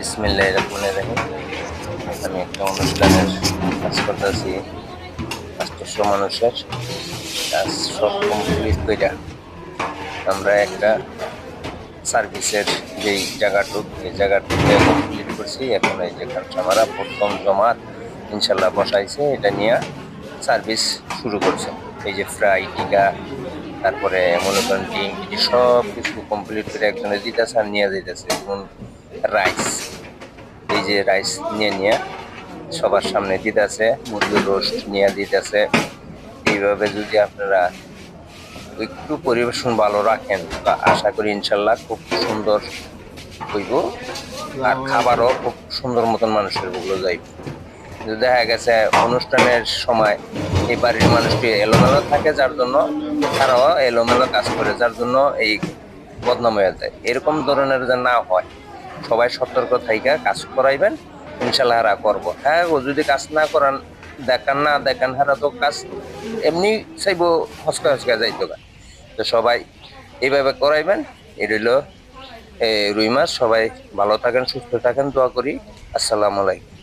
বিসমিল্লাহির রহমানির রহিম। আমি একটা অনুষ্ঠানের কাজ করতেছি। 800 মানুষের কাজ সব কমপ্লিট কইরা আমরা একটা সার্ভিসের যেই জায়গাটুক এই জায়গাটুকু কমপ্লিট করছি। এখন এই যে কাস্টমাররা প্রথম জমাত ইনশাল্লাহ বসাইছে, এটা নিয়ে সার্ভিস শুরু করছে। এই যে ফ্রাই টিকা, তারপরে মনে করেন ডিম টিটি সব কিছু কমপ্লিট করে একজনে দিতেছে আর নিয়ে যাইতেছে। এখন রাইস, এই যে রাইস নিয়ে সবার সামনে দিতেছে, মুরগির রোস্ট নিয়ে দিতেছে। এইভাবে যদি আপনারা একটু পরিবেশন ভালো রাখেন বা আশা করি ইনশাল্লাহ খুব সুন্দর হইব, আর খাবারও খুব সুন্দর মতন মানুষের বুকলো যাইব। কিন্তু দেখা গেছে অনুষ্ঠানের সময় এই বাড়ির মানুষটি এলোমেলো থাকে, যার জন্য তারাও এলোমেলো কাজ করে, যার জন্য এই বদনাম হয়ে যায়। এরকম ধরনের যে না হয়, সবাই সতর্ক থাইকা কাজ করাইবেন, ইনশাল্লাহ হারা করবো। হ্যাঁ, ও যদি কাজ না করান, দেখান হারা তো কাজ এমনি চাইবো হসকা হসকা যাইতো গা। তো সবাই এইভাবে করাইবেন। এই রইল রুই মাছ। সবাই ভালো থাকেন, সুস্থ থাকেন, দোয়া করি। আসসালামু আলাইকুম।